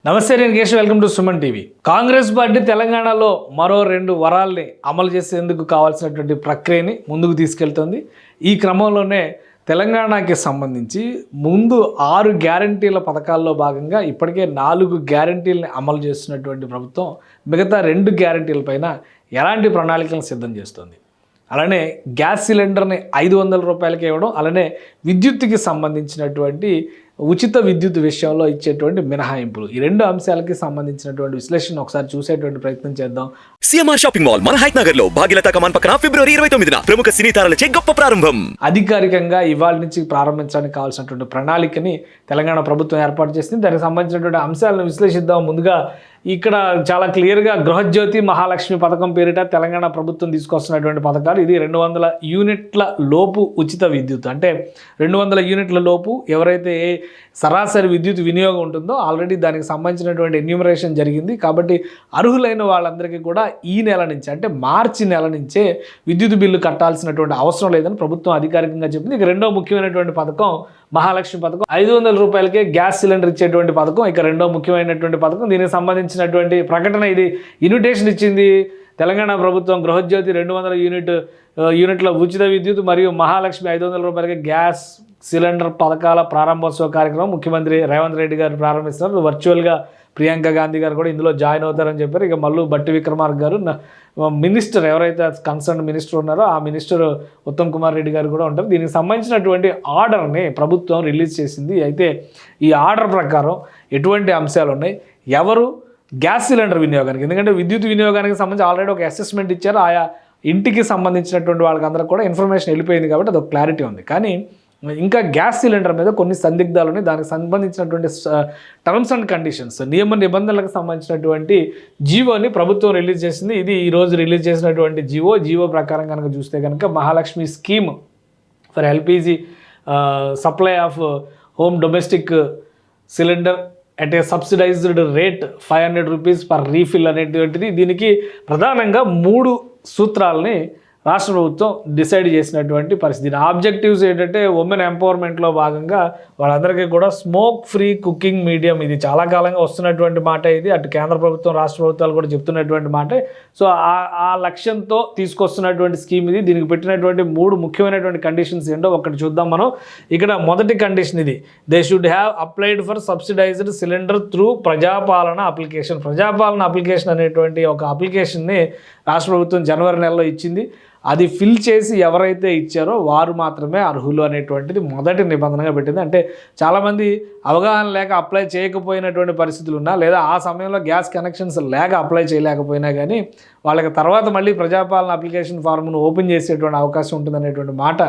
నమస్తే, నేను Keshav. Welcome to Suman TV. Congress party తెలంగాణలో మరో 2 వరాల్ని అమలు చేసేందుకు కావాల్సినటువంటి ప్రక్రియని ముందుకు తీసుకెళ్తుంది. ఈ క్రమంలోనే తెలంగాణకి సంబంధించి ముందు 6 గ్యారంటీల పథకాల్లో భాగంగా ఇప్పటికే 4 గ్యారంటీలని అమలు చేస్తున్నటువంటి ప్రభుత్వం మిగతా 2 గ్యారంటీలపైన ఎలాంటి ప్రణాళికలను సిద్ధం చేస్తుంది. అలానే గ్యాస్ సిలిండర్ని 500 రూపాయలకి ఇవ్వడం, అలానే విద్యుత్తుకి సంబంధించినటువంటి ఉచిత విద్యుత్ విషయంలో ఇచ్చేటువంటి మినహాయింపులు, ఈ 2 అంశాలకి సంబంధించినటువంటి విశ్లేషణ ఒకసారి చూసేటువంటి ప్రయత్నం చేద్దాం. సిఎంఆర్ షాపింగ్ మాల్ మన హైట్ నగర్ లో భాగ్యలతా కమాన్ పక్కన ఫిబ్రవరి 29న ప్రముఖ సినీ తారలచే గొప్ప ప్రారంభం. అధికారికంగా ఇవాళ నుంచి ప్రారంభించడానికి కావాల్సినటువంటి ప్రణాళికని తెలంగాణ ప్రభుత్వం ఏర్పాటు చేసింది. దానికి సంబంధించినటువంటి అంశాలను విశ్లేషిద్దాం. ముందుగా ఇక్కడ చాలా క్లియర్గా గృహజ్యోతి మహాలక్ష్మి పథకం పేరిట తెలంగాణ ప్రభుత్వం తీసుకొస్తున్నటువంటి పథకాలు. ఇది 200 యూనిట్ల లోపు ఉచిత విద్యుత్, అంటే 200 యూనిట్ల లోపు ఎవరైతే సరాసరి విద్యుత్ వినియోగం ఉంటుందో ఆల్రెడీ దానికి సంబంధించినటువంటి ఎన్యూమరేషన్ జరిగింది. కాబట్టి అర్హులైన వాళ్ళందరికీ కూడా ఈ నెల నుంచి, అంటే మార్చి నెల నుంచే విద్యుత్ బిల్లు కట్టాల్సినటువంటి అవసరం లేదని ప్రభుత్వం అధికారికంగా చెప్పింది. ఇక రెండో ముఖ్యమైనటువంటి పథకం మహాలక్ష్మి పథకం. 500 రూపాయలకే గ్యాస్ సిలిండర్ ఇచ్చేటువంటి పథకం ఇక రెండో ముఖ్యమైనటువంటి పథకం. దీనికి సంబంధించినటువంటి ప్రకటన, ఇది ఇన్విటేషన్ ఇచ్చింది తెలంగాణ ప్రభుత్వం. గృహజ్యోతి 200 యూనిట్ల ఉచిత విద్యుత్ మరియు మహాలక్ష్మి 500 రూపాయలకి గ్యాస్ సిలిండర్ పథకాల ప్రారంభోత్సవ కార్యక్రమం ముఖ్యమంత్రి రేవంత్ రెడ్డి గారు ప్రారంభిస్తున్నారు. వర్చువల్గా ప్రియాంక గాంధీ గారు కూడా ఇందులో జాయిన్ అవుతారని చెప్పారు. ఇక మళ్ళీ బట్టి విక్రమార్క గారు, మినిస్టర్ ఎవరైతే కన్సర్న్ మినిస్టర్ ఉన్నారో ఆ మినిస్టర్ ఉత్తమ్ కుమార్ రెడ్డి గారు కూడా ఉంటారు. దీనికి సంబంధించినటువంటి ఆర్డర్ని ప్రభుత్వం రిలీజ్ చేసింది. అయితే ఈ ఆర్డర్ ప్రకారం ఎటువంటి అంశాలు ఉన్నాయి, ఎవరు గ్యాస్ సిలిండర్ వినియోగానికి, ఎందుకంటే విద్యుత్ వినియోగానికి సంబంధించి ఆల్రెడీ ఒక అసెస్మెంట్ ఇచ్చారు. ఆయా ఇంటికి సంబంధించినటువంటి వాళ్ళకందరూ కూడా ఇన్ఫర్మేషన్ వెళ్ళిపోయింది కాబట్టి అదొక క్లారిటీ ఉంది. కానీ ఇంకా గ్యాస్ సిలిండర్ మీద కొన్ని సందిగ్ధాలు ఉన్నాయి. దానికి సంబంధించినటువంటి టర్మ్స్ అండ్ కండిషన్స్, నియమ నిబంధనలకు సంబంధించినటువంటి జీవోని ప్రభుత్వం రిలీజ్ చేసింది. ఇది ఈరోజు రిలీజ్ చేసినటువంటి జీవో ప్రకారం కనుక చూస్తే కనుక Mahalakshmi scheme for LPG supply of home domestic cylinder at a subsidised rate 500 rupees per refill అనేటువంటిది. దీనికి ప్రధానంగా 3 సూత్రాలని రాష్ట్ర ప్రభుత్వం డిసైడ్ చేసినటువంటి పరిస్థితి. ఆబ్జెక్టివ్స్ ఏంటంటే ఉమెన్ ఎంపవర్మెంట్లో భాగంగా వాళ్ళందరికీ కూడా స్మోక్ ఫ్రీ కుకింగ్ మీడియం, ఇది చాలా కాలంగా వస్తున్నటువంటి మాట. ఇది అటు కేంద్ర ప్రభుత్వం రాష్ట్ర ప్రభుత్వాలు కూడా చెప్తున్నటువంటి మాట. సో ఆ లక్ష్యంతో తీసుకొస్తున్నటువంటి స్కీమ్ ఇది. దీనికి పెట్టినటువంటి 3 ముఖ్యమైనటువంటి కండిషన్స్ ఏంటో ఒకటి చూద్దాం మనం. ఇక్కడ మొదటి కండిషన్ ఇది, they should have applied for subsidised cylinder through Prajapalana application. Prajapalana application అనేటువంటి ఒక అప్లికేషన్ని రాష్ట్ర ప్రభుత్వం జనవరి నెలలో ఇచ్చింది. అది ఫిల్ చేసి ఎవరైతే ఇచ్చారో వారు మాత్రమే అర్హులు అనేటువంటిది మొదటి నిబంధనగా పెట్టింది. అంటే చాలామంది అవగాహన లేక అప్లై చేయకపోయినటువంటి పరిస్థితులు ఉన్నా, లేదా ఆ సమయంలో గ్యాస్ కనెక్షన్స్ లేక అప్లై చేయలేకపోయినా కానీ వాళ్ళకి తర్వాత మళ్ళీ ప్రజాపాలన అప్లికేషన్ ఫార్మ్ను ఓపెన్ చేసేటువంటి అవకాశం ఉంటుందనేటువంటి మాట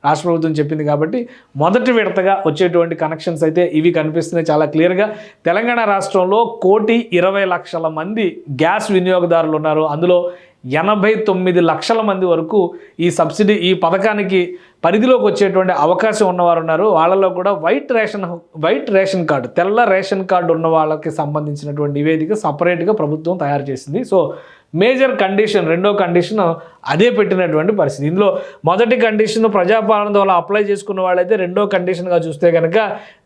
రాష్ట్ర ప్రభుత్వం చెప్పింది. కాబట్టి మొదటి విడతగా వచ్చేటువంటి కనెక్షన్స్ అయితే ఇవి కనిపిస్తున్నాయి చాలా క్లియర్గా. తెలంగాణ రాష్ట్రంలో 1,20,00,000 మంది గ్యాస్ వినియోగదారులు ఉన్నారు. అందులో 89 లక్షల మంది వరకు ఈ పథకానికి పరిధిలోకి వచ్చేటువంటి అవకాశం ఉన్నవారు ఉన్నారు. వాళ్ళలో కూడా వైట్ రేషన్ కార్డు, తెల్ల రేషన్ కార్డు ఉన్న వాళ్ళకి సంబంధించినటువంటి నివేదిక సపరేట్గా ప్రభుత్వం తయారు చేసింది. సో మేజర్ కండిషన్, రెండో కండిషన్ అదే పెట్టినటువంటి పరిస్థితి. ఇందులో మొదటి కండిషన్ ప్రజాపాలన ద్వారా అప్లై చేసుకున్న వాళ్ళైతే, రెండో కండిషన్గా చూస్తే కనుక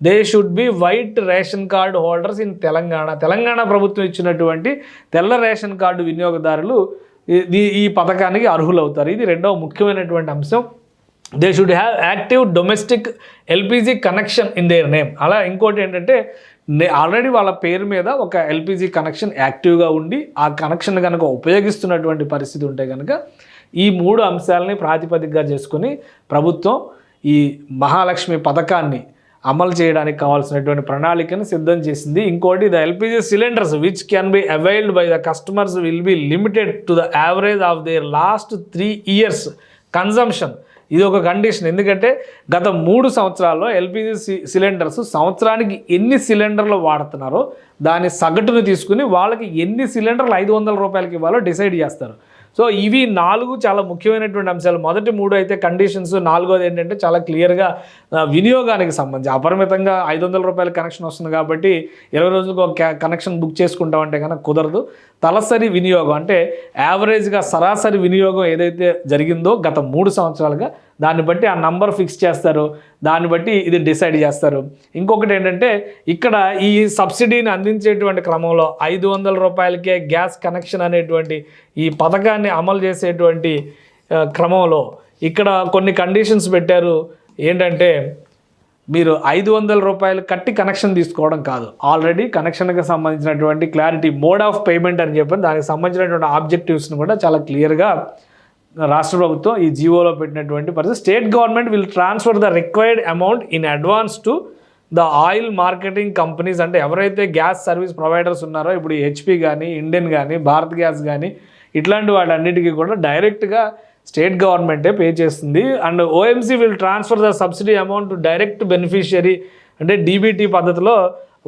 they should be white ration card holders in Telangana ప్రభుత్వం ఇచ్చినటువంటి తెల్ల రేషన్ కార్డు వినియోగదారులు ఈ పథకానికి అర్హులవుతారు. ఇది రెండవ ముఖ్యమైనటువంటి అంశం. They should have active domestic LPG connection in their name. అలా ఇంకోటి ఏంటంటే ఆల్రెడీ వాళ్ళ పేరు మీద ఒక ఎల్పిజి కనెక్షన్ యాక్టివ్గా ఉండి ఆ కనెక్షన్ కనుక ఉపయోగిస్తున్నటువంటి పరిస్థితి ఉంటే కనుక ఈ 3 అంశాలని ప్రాతిపదికగా చేసుకుని ప్రభుత్వం ఈ మహాలక్ష్మి పథకాన్ని అమలు చేయడానికి కావాల్సినటువంటి ప్రణాళికను సిద్ధం చేసింది. ఇంకోటి, the LPG cylinders which can be availed by the customers will be limited to the average of their last 3 years consumption. ఇది ఒక కండిషన్. ఎందుకంటే గత 3 సంవత్సరాల్లో ఎల్పిజి సిలిండర్స్ సంవత్సరానికి ఎన్ని సిలిండర్లు వాడుతున్నారో దాని సగటును తీసుకుని వాళ్ళకి ఎన్ని సిలిండర్లు 500 రూపాయలకి ఇవ్వాలో డిసైడ్ చేస్తారు. సో ఇవి 4 చాలా ముఖ్యమైనటువంటి అంశాలు. మొదటి 3 అయితే కండిషన్స్, 4వది ఏంటంటే చాలా క్లియర్గా వినియోగానికి సంబంధించి అపరిమితంగా 500 రూపాయల కనెక్షన్ వస్తుంది కాబట్టి 20 రోజులకు ఒక కనెక్షన్ బుక్ చేసుకుంటామంటే కనుక కుదరదు. తలసరి వినియోగం అంటే యావరేజ్గా సరాసరి వినియోగం ఏదైతే జరిగిందో గత 3 సంవత్సరాలుగా దాన్ని బట్టి ఆ నంబర్ ఫిక్స్ చేస్తారు, దాన్ని బట్టి ఇది డిసైడ్ చేస్తారు. ఇంకొకటి ఏంటంటే ఇక్కడ ఈ సబ్సిడీని అందించేటువంటి క్రమంలో 500 రూపాయలకే గ్యాస్ కనెక్షన్ అనేటువంటి ఈ పథకాన్ని అమలు చేసేటువంటి క్రమంలో ఇక్కడ కొన్ని కండిషన్స్ పెట్టారు. ఏంటంటే మీరు 500 రూపాయలు కట్టి కనెక్షన్ తీసుకోవడం కాదు, ఆల్రెడీ కనెక్షన్కి సంబంధించినటువంటి క్లారిటీ మోడ్ ఆఫ్ పేమెంట్ అని చెప్పి దానికి సంబంధించినటువంటి ఆబ్జెక్టివ్స్ని కూడా చాలా క్లియర్గా రాష్ట్ర ప్రభుత్వం ఈ జీవోలో పెట్టినటువంటి పరిస్థితి. State government will transfer the required amount in advance to the oil marketing companies. అంటే ఎవరైతే గ్యాస్ సర్వీస్ ప్రొవైడర్స్ ఉన్నారో, ఇప్పుడు హెచ్పి కానీ, ఇండియన్ కానీ, భారత్ గ్యాస్ కానీ, ఇట్లాంటి వాటన్నిటికీ కూడా డైరెక్ట్గా స్టేట్ గవర్నమెంటే పే చేస్తుంది. And OMC will transfer the subsidy amount to direct beneficiary, అంటే డీబీటీ పద్ధతిలో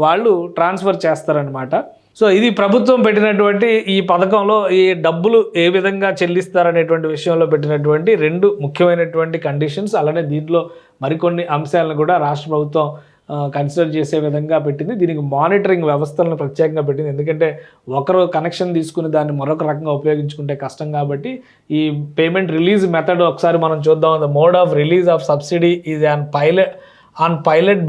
వాళ్ళు ట్రాన్స్ఫర్ చేస్తారనమాట. సో ఇది ప్రభుత్వం పెట్టినటువంటి ఈ పథకంలో ఈ డబ్బులు ఏ విధంగా చెల్లిస్తారనేటువంటి విషయంలో పెట్టినటువంటి 2 ముఖ్యమైనటువంటి కండిషన్స్. అలానే దీంట్లో మరికొన్ని అంశాలను కూడా రాష్ట్ర ప్రభుత్వం కన్సిడర్ చేసే విధంగా పెట్టింది. దీనికి మానిటరింగ్ వ్యవస్థలను ప్రత్యేకంగా పెట్టింది. ఎందుకంటే ఒకరు కనెక్షన్ తీసుకుని దాన్ని మరొక రకంగా ఉపయోగించుకుంటే కష్టం కాబట్టి ఈ పేమెంట్ రిలీజ్ మెథడ్ ఒకసారి మనం చూద్దాం. The mode of release of subsidy is on pilot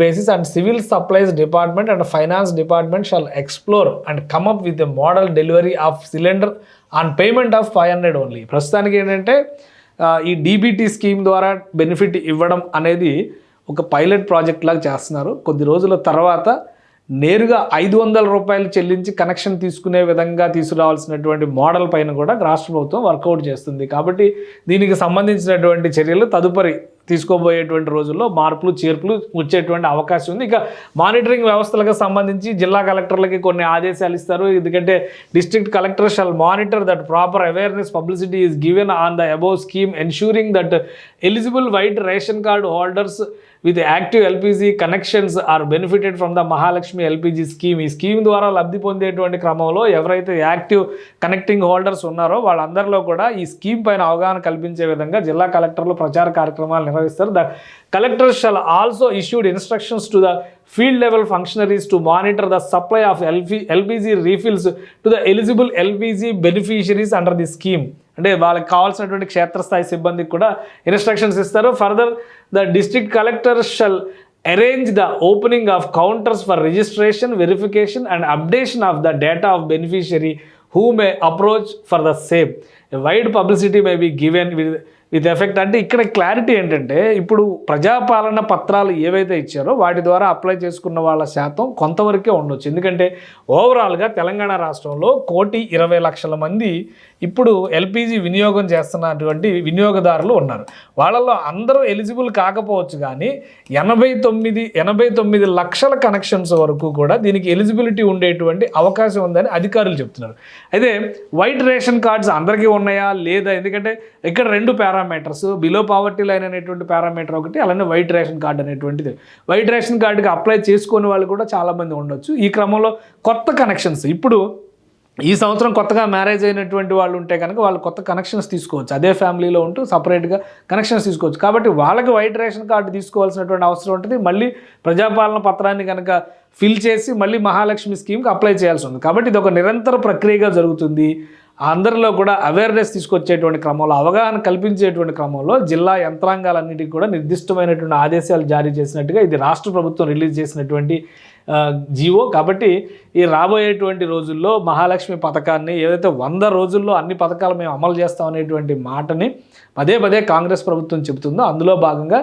basis and civil supplies department and finance department shall explore and come up with a model delivery of cylinder on payment of 500 only. ప్రస్తుతానికి ఏంటంటే ఈ DBT scheme ద్వారా benefit ఇవ్వడం అనేది ఒక pilot project లాగా చేస్తున్నారు. కొద్ది రోజుల తర్వాత నేరుగా 500 రూపాయలు చెల్లించి కనెక్షన్ తీసుకునే విధంగా తీసుకురావాల్సినటువంటి మోడల్ పైన కూడా రాష్ట్ర ప్రభుత్వం వర్కౌట్ చేస్తుంది. కాబట్టి దీనికి సంబంధించినటువంటి చర్యలు తదుపరి తీసుకోబోయేటువంటి రోజుల్లో మార్పులు చేర్పులు వచ్చేటువంటి అవకాశం ఉంది. ఇక మానిటరింగ్ వ్యవస్థలకు సంబంధించి జిల్లా కలెక్టర్లకి కొన్ని ఆదేశాలు ఇస్తారు. ఎందుకంటే district collector shall monitor that proper awareness publicity is given on the above scheme ensuring that eligible white ration card holders with active LPG connections are benefited from the Mahalakshmi LPG scheme. ఈ scheme ద్వారా లబ్ధి పొందేటువంటి క్రమంలో ఎవరైతే active connecting holders ఉన్నారో వాళ్ళందరిలో కూడా ఈ స్కీమ్ పైన అవగాహన కల్పించే విధంగా జిల్లా కలెక్టర్లు ప్రచార కార్యక్రమాలు నిర్వహిస్తారు. The collector shall also issued instructions to the field level functionaries to monitor the supply of LPG refills to the eligible LPG beneficiaries under the scheme. అంటే వాళ్ళకి కావాల్సినటువంటి క్షేత్రస్థాయి సిబ్బందికి కూడా ఇన్స్ట్రక్షన్స్ ఇస్తారు. Further the district collector shall arrange the opening of counters for registration, verification and updation of the data of beneficiary who may approach for the same. A wide publicity may be given with effect. అంటే ఇక్కడ clarity ఏంటంటే ఇప్పుడు ప్రజాపాలన పత్రాలు ఏవైతే ఇచ్చారో వాటి ద్వారా apply చేసుకున్న వాళ్ళ శాతం కొంతవరకే ఉండొచ్చు. ఎందుకంటే ఓవరాల్గా తెలంగాణ రాష్ట్రంలో 1,20,00,000 మంది ఇప్పుడు ఎల్పిజి వినియోగం చేస్తున్నటువంటి వినియోగదారులు ఉన్నారు. వాళ్ళల్లో అందరూ ఎలిజిబుల్ కాకపోవచ్చు, కానీ 89 లక్షల కనెక్షన్స్ వరకు కూడా దీనికి ఎలిజిబిలిటీ ఉండేటువంటి అవకాశం ఉందని అధికారులు చెప్తున్నారు. అయితే వైట్ రేషన్ కార్డ్స్ అందరికీ ఉన్నాయా లేదా, ఎందుకంటే ఇక్కడ 2 పారామీటర్స్, బిలో పావర్టీ లైన్ అనేటువంటి పారామీటర్ ఒకటి, అలానే వైట్ రేషన్ కార్డు అనేటువంటిది. వైట్ రేషన్ కార్డుకి అప్లై చేసుకునే వాళ్ళు కూడా చాలామంది ఉండొచ్చు. ఈ క్రమంలో కొత్త కనెక్షన్స్ ఇప్పుడు ఈ సంవత్సరం కొత్తగా మ్యారేజ్ అయినటువంటి వాళ్ళు ఉంటే కనుక వాళ్ళు కొత్త కనెక్షన్స్ తీసుకోవచ్చు, అదే ఫ్యామిలీలో ఉంటూ సపరేట్గా కనెక్షన్స్ తీసుకోవచ్చు. కాబట్టి వాళ్ళకి వైట్ రేషన్ కార్డు తీసుకోవాల్సినటువంటి అవసరం ఉంటుంది. మళ్ళీ ప్రజాపాలన పత్రాన్ని కనుక ఫిల్ చేసి మళ్ళీ మహాలక్ష్మి స్కీమ్కి అప్లై చేయాల్సి ఉంది. కాబట్టి ఇది ఒక నిరంతర ప్రక్రియగా జరుగుతుంది. అందరిలో కూడా అవేర్నెస్ తీసుకొచ్చేటువంటి క్రమంలో, అవగాహన కల్పించేటువంటి క్రమంలో జిల్లా యంత్రాంగాలన్నిటికీ కూడా నిర్దిష్టమైనటువంటి ఆదేశాలు జారీ చేసినట్టుగా ఇది రాష్ట్ర ప్రభుత్వం రిలీజ్ చేసినటువంటి జీవో. కాబట్టి ఈ రాబోయేటువంటి రోజుల్లో మహాలక్ష్మి పథకాన్ని ఏదైతే 100 రోజుల్లో అన్ని పథకాలు మేము అమలు చేస్తాం అనేటువంటి మాటని పదే కాంగ్రెస్ ప్రభుత్వం చెబుతుందో అందులో భాగంగా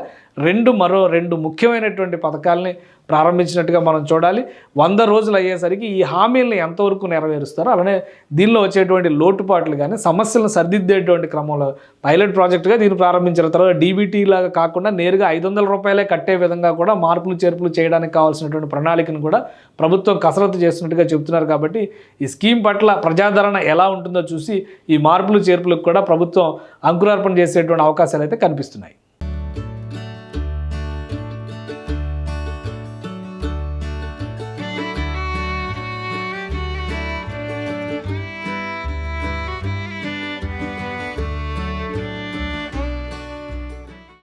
మరో రెండు ముఖ్యమైనటువంటి పథకాలని ప్రారంభించినట్టుగా మనం చూడాలి. 100 రోజులు అయ్యేసరికి ఈ హామీలను ఎంతవరకు నెరవేరుస్తారో, అలానే దీనిలో వచ్చేటువంటి లోటుపాట్లు కానీ సమస్యలను సరిదిద్దేటువంటి క్రమంలో పైలట్ ప్రాజెక్టుగా దీన్ని ప్రారంభించిన తర్వాత డీబీటీ లాగా కాకుండా నేరుగా 500 రూపాయలే కట్టే విధంగా కూడా మార్పులు చేర్పులు చేయడానికి కావాల్సినటువంటి ప్రణాళికను కూడా ప్రభుత్వం కసరత్తు చేస్తున్నట్టుగా చెబుతున్నారు. కాబట్టి ఈ స్కీమ్ పట్ల ప్రజాదరణ ఎలా ఉంటుందో చూసి ఈ మార్పులు చేర్పులకు కూడా ప్రభుత్వం అంకురార్పణ చేసేటువంటి అవకాశాలు అయితే కనిపిస్తున్నాయి.